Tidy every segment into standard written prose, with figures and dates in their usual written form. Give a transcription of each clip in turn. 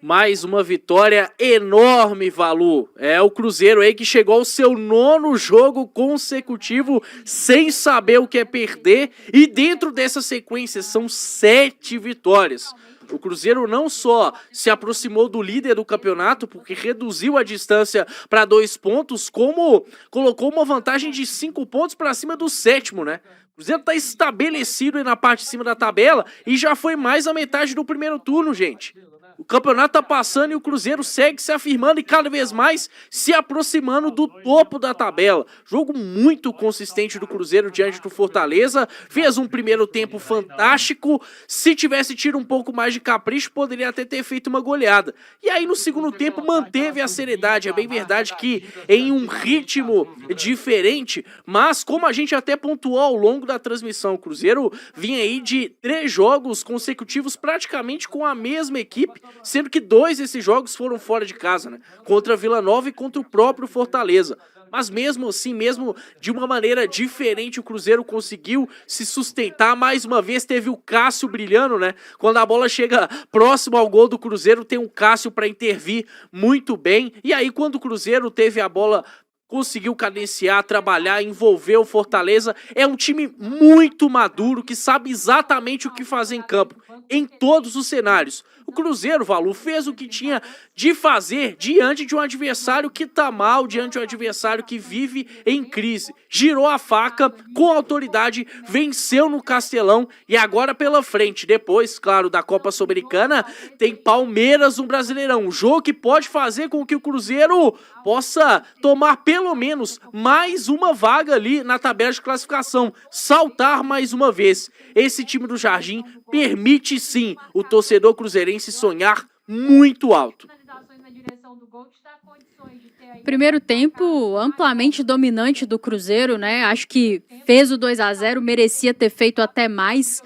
Mais uma vitória enorme, Valu. É o Cruzeiro aí que chegou ao seu 9º jogo consecutivo sem saber o que é perder. E dentro dessa sequência são 7 vitórias. O Cruzeiro não só se aproximou do líder do campeonato, porque reduziu a distância para 2 pontos, como colocou uma vantagem de 5 pontos para cima do 7º, né? O Cruzeiro está estabelecido aí na parte de cima da tabela e já foi mais a metade do primeiro turno, gente. O campeonato tá passando e o Cruzeiro segue se afirmando e cada vez mais se aproximando do topo da tabela. Jogo muito consistente do Cruzeiro diante do Fortaleza. Fez um primeiro tempo fantástico. Se tivesse tido um pouco mais de capricho, poderia até ter feito uma goleada. E aí no segundo tempo manteve a seriedade. É bem verdade que em um ritmo diferente, mas como a gente até pontuou ao longo da transmissão, o Cruzeiro vinha aí de 3 jogos consecutivos praticamente com a mesma equipe, sendo que 2 desses jogos foram fora de casa, né? Contra a Vila Nova e contra o próprio Fortaleza. Mas mesmo assim, mesmo de uma maneira diferente, o Cruzeiro conseguiu se sustentar. Mais uma vez teve o Cássio brilhando, né? Quando a bola chega próximo ao gol do Cruzeiro, tem um Cássio para intervir muito bem. E aí quando o Cruzeiro teve a bola, conseguiu cadenciar, trabalhar, envolver o Fortaleza. É um time muito maduro, que sabe exatamente o que fazer em campo, em todos os cenários. O Cruzeiro, Valu, fez o que tinha de fazer diante de um adversário que tá mal, diante de um adversário que vive em crise. Girou a faca com autoridade, venceu no Castelão e agora pela frente, depois, claro, da Copa Sul-Americana, tem Palmeiras no Brasileirão. Um jogo que pode fazer com que o Cruzeiro possa tomar pelo menos mais uma vaga ali na tabela de classificação, saltar mais uma vez. Esse time do Jardim permite sim o torcedor cruzeirense sonhar muito alto. Primeiro tempo amplamente dominante do Cruzeiro, né? Acho que fez o 2-0, merecia ter feito até mais.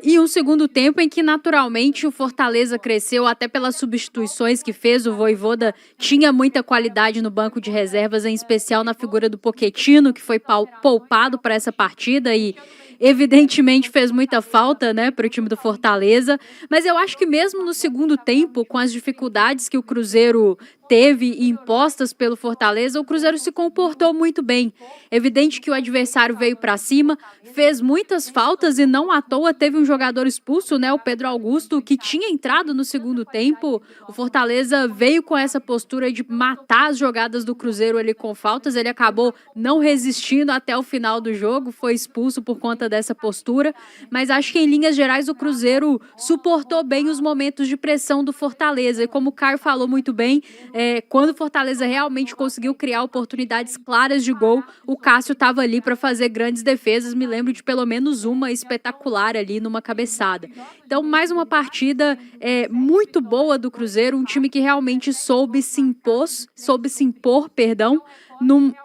E um segundo tempo em que naturalmente o Fortaleza cresceu até pelas substituições que fez. O Vojvoda tinha muita qualidade no banco de reservas, em especial na figura do Pochettino, que foi poupado para essa partida e evidentemente fez muita falta, né, para o time do Fortaleza, mas eu acho que mesmo no segundo tempo, com as dificuldades que o Cruzeiro teve impostas pelo Fortaleza, o Cruzeiro se comportou muito bem. Evidente que o adversário veio para cima, fez muitas faltas e não à toa teve um jogador expulso, né, o Pedro Augusto, que tinha entrado no segundo tempo. O Fortaleza veio com essa postura de matar as jogadas do Cruzeiro ali com faltas, ele acabou não resistindo até o final do jogo, foi expulso por conta dessa postura, mas acho que em linhas gerais o Cruzeiro suportou bem os momentos de pressão do Fortaleza, e como o Caio falou muito bem, quando o Fortaleza realmente conseguiu criar oportunidades claras de gol, o Cássio estava ali para fazer grandes defesas, me lembro de pelo menos uma espetacular ali numa cabeçada. Então mais uma partida muito boa do Cruzeiro, um time que realmente soube se impor,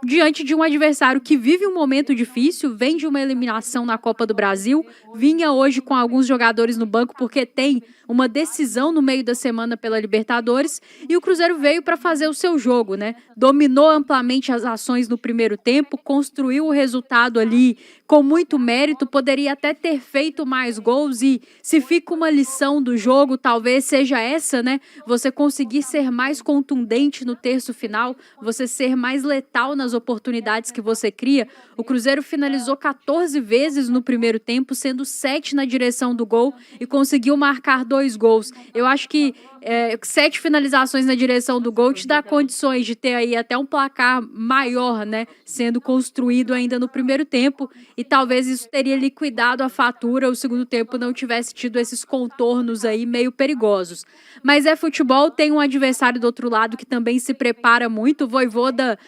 diante de um adversário que vive um momento difícil, vem de uma eliminação na Copa do Brasil, vinha hoje com alguns jogadores no banco porque tem uma decisão no meio da semana pela Libertadores, e o Cruzeiro veio para fazer o seu jogo, né? Dominou amplamente as ações no primeiro tempo, construiu o resultado ali com muito mérito, poderia até ter feito mais gols, e se fica uma lição do jogo, talvez seja essa, né? Você conseguir ser mais contundente no terço final, você ser mais letal nas oportunidades que você cria. O Cruzeiro finalizou 14 vezes no primeiro tempo, sendo 7 na direção do gol, e conseguiu marcar 2 gols. Eu acho que 7 finalizações na direção do gol te dá condições de ter aí até um placar maior, né, sendo construído ainda no primeiro tempo, e talvez isso teria liquidado a fatura, o segundo tempo não tivesse tido esses contornos aí meio perigosos. Mas é futebol, tem um adversário do outro lado que também se prepara muito. O Vojvoda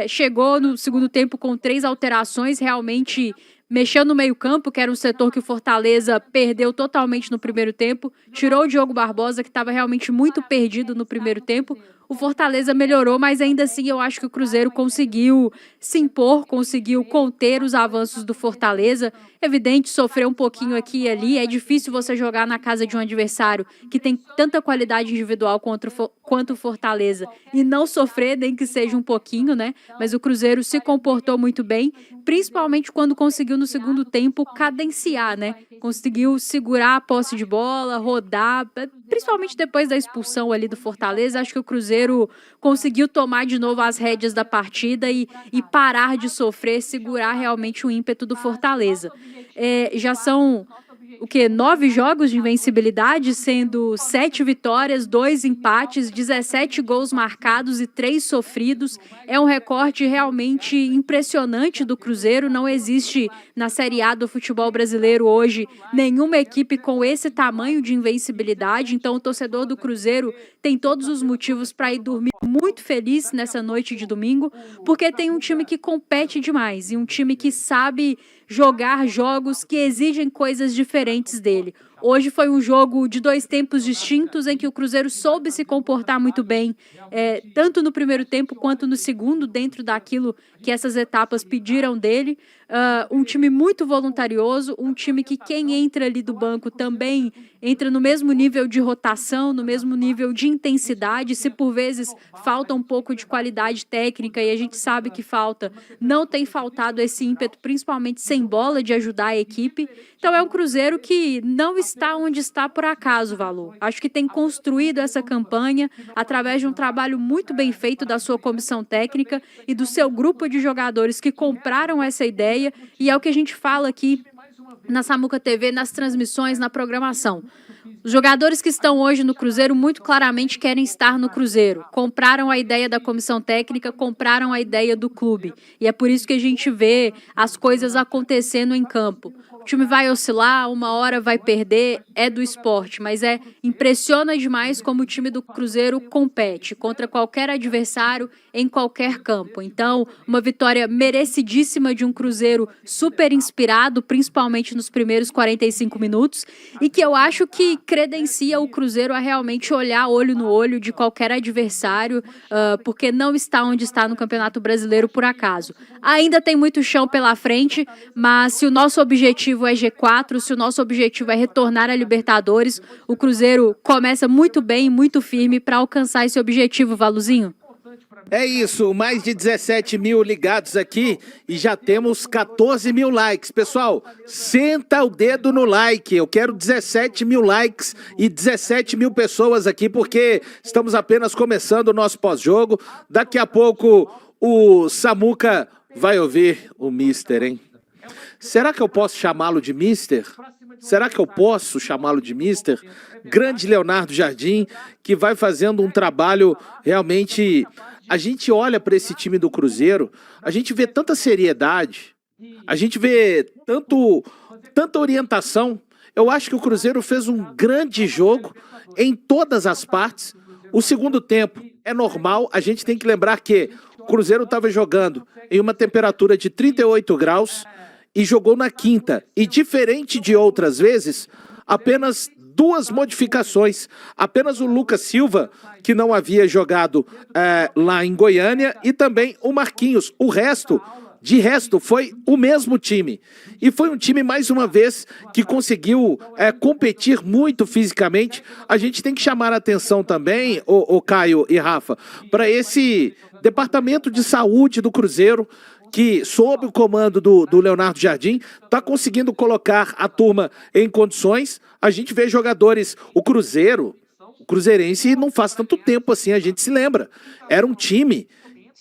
chegou no segundo tempo com 3 alterações, realmente mexeu no meio-campo, que era um setor que o Fortaleza perdeu totalmente no primeiro tempo, tirou o Diogo Barbosa, que estava realmente muito perdido no primeiro tempo. o Fortaleza melhorou, mas ainda assim eu acho que o Cruzeiro conseguiu se impor, conseguiu conter os avanços do Fortaleza. Evidente, sofreu um pouquinho aqui e ali. É difícil você jogar na casa de um adversário que tem tanta qualidade individual quanto o Fortaleza e não sofrer, nem que seja um pouquinho, né? Mas o Cruzeiro se comportou muito bem, principalmente quando conseguiu no segundo tempo cadenciar, né? Conseguiu segurar a posse de bola, rodar, principalmente depois da expulsão ali do Fortaleza. Acho que o Cruzeiro conseguiu tomar de novo as rédeas da partida e parar de sofrer, segurar realmente o ímpeto do Fortaleza. Já são 9 jogos de invencibilidade, sendo 7 vitórias, 2 empates, 17 gols marcados e 3 sofridos. É um recorde realmente impressionante do Cruzeiro. Não existe na Série A do futebol brasileiro hoje nenhuma equipe com esse tamanho de invencibilidade. Então o torcedor do Cruzeiro tem todos os motivos para ir dormir muito feliz nessa noite de domingo, porque tem um time que compete demais e um time que sabe jogar jogos que exigem coisas diferentes dele. Hoje foi um jogo de 2 tempos distintos em que o Cruzeiro soube se comportar muito bem, tanto no primeiro tempo quanto no segundo, dentro daquilo que essas etapas pediram dele. Um time muito voluntarioso, um time que quem entra ali do banco também entra no mesmo nível de rotação, no mesmo nível de intensidade. Se por vezes falta um pouco de qualidade técnica, e a gente sabe que falta, não tem faltado esse ímpeto, principalmente sem bola, de ajudar a equipe. Então é um Cruzeiro que não está onde está por acaso, Valor. Acho que tem construído essa campanha através de um trabalho muito bem feito da sua comissão técnica e do seu grupo de jogadores que compraram essa ideia, e é o que a gente fala aqui na Samuca TV, nas transmissões, na programação. Os jogadores que estão hoje no Cruzeiro muito claramente querem estar no Cruzeiro. Compraram a ideia da comissão técnica, compraram a ideia do clube. E é por isso que a gente vê as coisas acontecendo em campo. O time vai oscilar, uma hora vai perder, é do esporte, mas impressiona demais como o time do Cruzeiro compete contra qualquer adversário em qualquer campo. Então, uma vitória merecidíssima de um Cruzeiro super inspirado, principalmente nos primeiros 45 minutos, e que eu acho que credencia o Cruzeiro a realmente olhar olho no olho de qualquer adversário, porque não está onde está no Campeonato Brasileiro por acaso. Ainda tem muito chão pela frente, mas se o nosso objetivo é G4, se o nosso objetivo é retornar à Libertadores, o Cruzeiro começa muito bem, muito firme para alcançar esse objetivo, Valuzinho. É isso, mais de 17 mil ligados aqui e já temos 14 mil likes. Pessoal, senta o dedo no like. Eu quero 17 mil likes e 17 mil pessoas aqui, porque estamos apenas começando o nosso pós-jogo. Daqui a pouco o Samuca vai ouvir o Mister, hein? Será que eu posso chamá-lo de Mister? Será que eu posso chamá-lo de Mister? Grande Leonardo Jardim, que vai fazendo um trabalho realmente... A gente olha para esse time do Cruzeiro, a gente vê tanta seriedade, a gente vê tanta orientação. Eu acho que o Cruzeiro fez um grande jogo em todas as partes. O segundo tempo é normal, a gente tem que lembrar que o Cruzeiro estava jogando em uma temperatura de 38 graus e jogou na quinta. E diferente de outras vezes, apenas 2 modificações. Apenas o Lucas Silva, que não havia jogado lá em Goiânia, e também o Marquinhos. De resto, foi o mesmo time. E foi um time, mais uma vez, que conseguiu competir muito fisicamente. A gente tem que chamar a atenção também, o Caio e Rafa, para esse departamento de saúde do Cruzeiro, que, sob o comando do Leonardo Jardim, está conseguindo colocar a turma em condições. A gente vê jogadores, o Cruzeirense não faz tanto tempo assim, a gente se lembra. Era um time,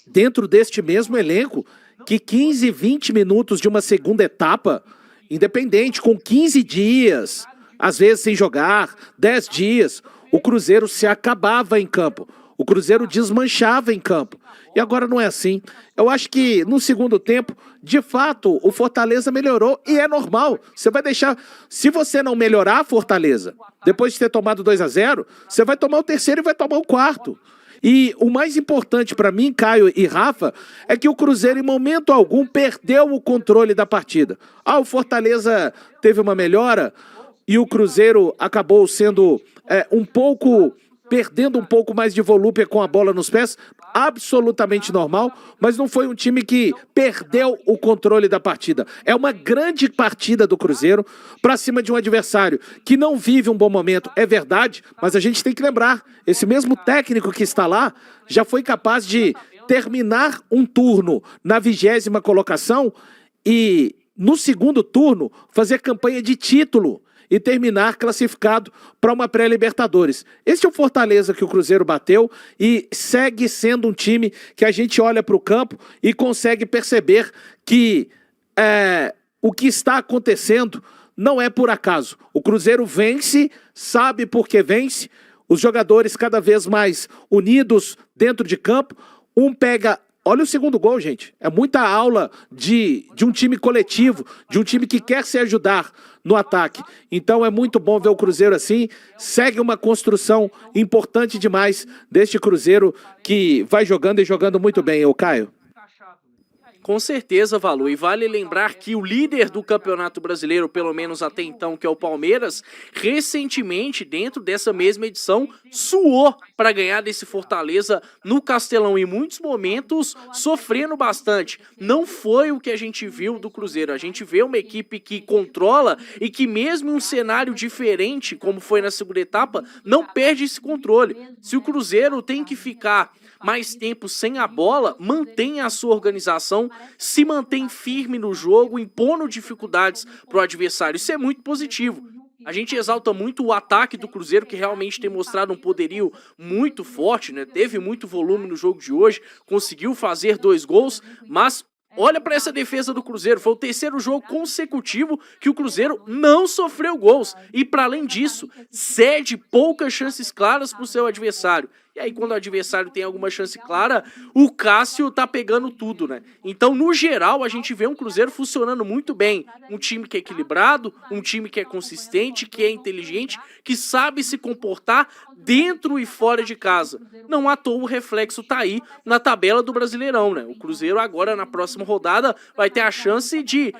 dentro deste mesmo elenco, que 15, 20 minutos de uma segunda etapa, independente, com 15 dias, às vezes sem jogar, 10 dias, o Cruzeiro se acabava em campo. O Cruzeiro desmanchava em campo. E agora não é assim. Eu acho que no segundo tempo, de fato, o Fortaleza melhorou e é normal. Você vai deixar... Se você não melhorar a Fortaleza, depois de ter tomado 2-0, você vai tomar o terceiro e vai tomar o quarto. E o mais importante para mim, Caio e Rafa, é que o Cruzeiro em momento algum perdeu o controle da partida. O Fortaleza teve uma melhora e o Cruzeiro acabou sendo um pouco perdendo um pouco mais de volúpia com a bola nos pés, absolutamente normal, mas não foi um time que perdeu o controle da partida. É uma grande partida do Cruzeiro para cima de um adversário que não vive um bom momento, é verdade, mas a gente tem que lembrar, esse mesmo técnico que está lá já foi capaz de terminar um turno na 20ª colocação e no segundo turno fazer campanha de título e terminar classificado para uma pré-Libertadores. Esse é o Fortaleza que o Cruzeiro bateu e segue sendo um time que a gente olha para o campo e consegue perceber que o que está acontecendo não é por acaso. O Cruzeiro vence, sabe por que vence, os jogadores cada vez mais unidos dentro de campo, um pega... Olha o segundo gol, gente. É muita aula de um time coletivo, de um time que quer se ajudar no ataque. Então é muito bom ver o Cruzeiro assim. Segue uma construção importante demais deste Cruzeiro que vai jogando e jogando muito bem, ô Caio. Com certeza, Valu, e vale lembrar que o líder do Campeonato Brasileiro, pelo menos até então, que é o Palmeiras, recentemente, dentro dessa mesma edição, suou para ganhar desse Fortaleza no Castelão, em muitos momentos sofrendo bastante. Não foi o que a gente viu do Cruzeiro, a gente vê uma equipe que controla e que mesmo em um cenário diferente, como foi na segunda etapa, não perde esse controle. Se o Cruzeiro tem que ficar mais tempo sem a bola, mantém a sua organização, se mantém firme no jogo, impondo dificuldades para o adversário. Isso é muito positivo. A gente exalta muito o ataque do Cruzeiro, que realmente tem mostrado um poderio muito forte, né? Teve muito volume no jogo de hoje, conseguiu fazer 2 gols, mas olha para essa defesa do Cruzeiro, foi o 3º jogo consecutivo que o Cruzeiro não sofreu gols. E para além disso, cede poucas chances claras para o seu adversário. E aí quando o adversário tem alguma chance clara, o Cássio tá pegando tudo, né? Então, no geral, a gente vê um Cruzeiro funcionando muito bem. Um time que é equilibrado, um time que é consistente, que é inteligente, que sabe se comportar dentro e fora de casa. Não à toa o reflexo tá aí na tabela do Brasileirão, né? O Cruzeiro agora, na próxima rodada, vai ter a chance de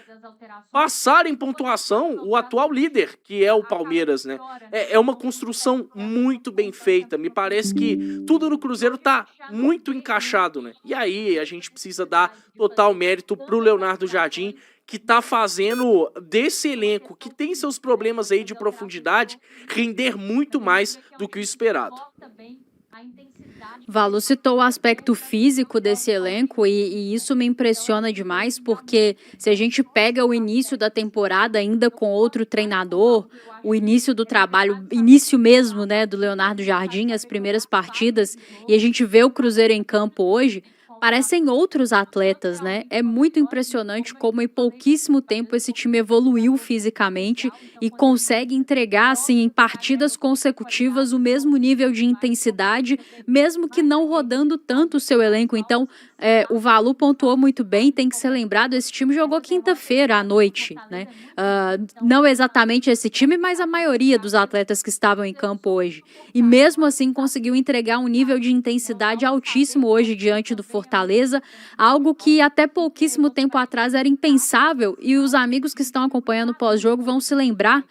passar em pontuação o atual líder, que é o Palmeiras, né? É uma construção muito bem feita. Me parece que tudo no Cruzeiro tá muito encaixado, né? E aí a gente precisa dar total mérito pro Leonardo Jardim, que tá fazendo desse elenco, que tem seus problemas aí de profundidade, render muito mais do que o esperado. Valu citou o aspecto físico desse elenco e isso me impressiona demais, porque se a gente pega o início da temporada ainda com outro treinador, o início do trabalho, início mesmo, né, do Leonardo Jardim, as primeiras partidas, e a gente vê o Cruzeiro em campo hoje, parecem outros atletas, né? É muito impressionante como em pouquíssimo tempo esse time evoluiu fisicamente e consegue entregar, assim, em partidas consecutivas o mesmo nível de intensidade, mesmo que não rodando tanto o seu elenco. Então, o Valu pontuou muito bem, tem que ser lembrado, esse time jogou quinta-feira à noite, né? Não exatamente esse time, mas a maioria dos atletas que estavam em campo hoje. E mesmo assim conseguiu entregar um nível de intensidade altíssimo hoje diante do Fortaleza, algo que até pouquíssimo tempo atrás era impensável, e os amigos que estão acompanhando o pós-jogo vão se lembrar.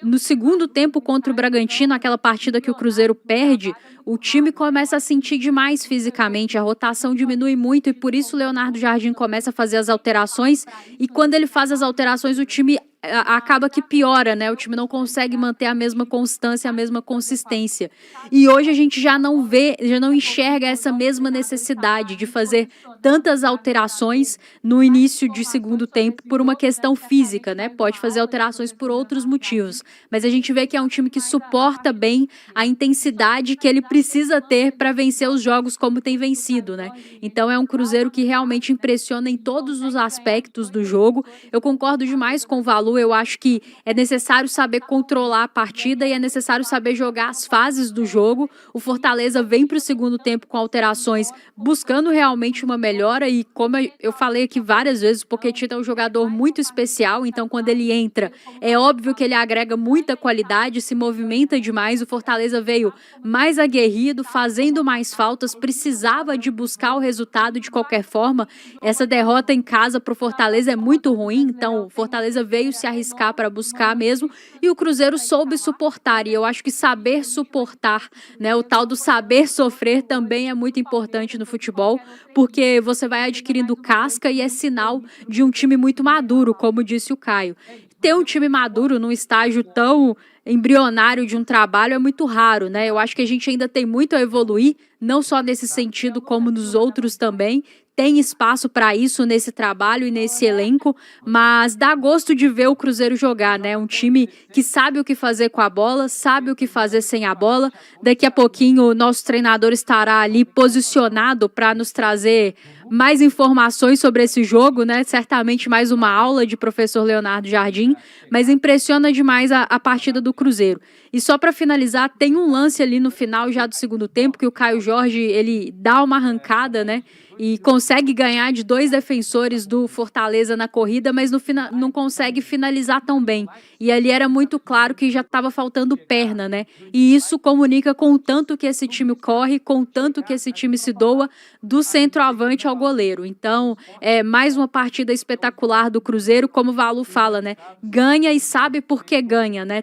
No segundo tempo contra o Bragantino, aquela partida que o Cruzeiro perde, o time começa a sentir demais fisicamente, a rotação diminui muito e por isso o Leonardo Jardim começa a fazer as alterações, e quando ele faz as alterações o time acaba que piora, né? O time não consegue manter a mesma constância, a mesma consistência. E hoje a gente já não vê, já não enxerga essa mesma necessidade de fazer tantas alterações no início de segundo tempo por uma questão física, né? Pode fazer alterações por outros motivos, mas a gente vê que é um time que suporta bem a intensidade que ele precisa ter para vencer os jogos como tem vencido, né? Então é um Cruzeiro que realmente impressiona em todos os aspectos do jogo. Eu concordo demais com o Valu. Eu acho que é necessário saber controlar a partida e é necessário saber jogar as fases do jogo. O Fortaleza vem para o segundo tempo com alterações, buscando realmente uma melhora, e como eu falei aqui várias vezes, o Pochettino é um jogador muito especial, então quando ele entra, é óbvio que ele agrega muita qualidade, se movimenta demais. O Fortaleza veio mais aguerrido, fazendo mais faltas, precisava de buscar o resultado de qualquer forma. Essa derrota em casa para o Fortaleza é muito ruim, então o Fortaleza veio se arriscar para buscar mesmo, e o Cruzeiro soube suportar, e eu acho que saber suportar, né, o tal do saber sofrer também é muito importante no futebol, porque você vai adquirindo casca e é sinal de um time muito maduro, como disse o Caio. Ter um time maduro num estágio tão embrionário de um trabalho é muito raro, né? Eu acho que a gente ainda tem muito a evoluir, não só nesse sentido, como nos outros também. Tem espaço para isso nesse trabalho e nesse elenco, mas dá gosto de ver o Cruzeiro jogar, né? Um time que sabe o que fazer com a bola, sabe o que fazer sem a bola. Daqui a pouquinho o nosso treinador estará ali posicionado para nos trazer mais informações sobre esse jogo, né? Certamente mais uma aula de professor Leonardo Jardim, mas impressiona demais a partida do Cruzeiro. E só para finalizar, tem um lance ali no final já do segundo tempo que o Caio Jorge, ele dá uma arrancada, né? E consegue ganhar de 2 defensores do Fortaleza na corrida, mas no final não consegue finalizar tão bem. E ali era muito claro que já estava faltando perna, né? E isso comunica com o tanto que esse time corre, com o tanto que esse time se doa do centroavante ao goleiro. Então, é mais uma partida espetacular do Cruzeiro, como o Valu fala, né? Ganha e sabe por que ganha, né?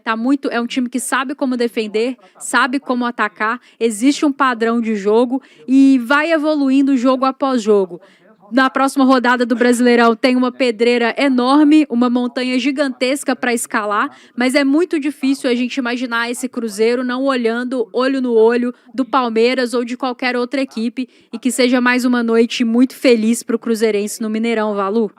É um time que sabe como defender, sabe como atacar, existe um padrão de jogo e vai evoluindo jogo após jogo. Na próxima rodada do Brasileirão tem uma pedreira enorme, uma montanha gigantesca para escalar, mas é muito difícil a gente imaginar esse Cruzeiro não olhando olho no olho do Palmeiras ou de qualquer outra equipe, e que seja mais uma noite muito feliz para o cruzeirense no Mineirão, Valu.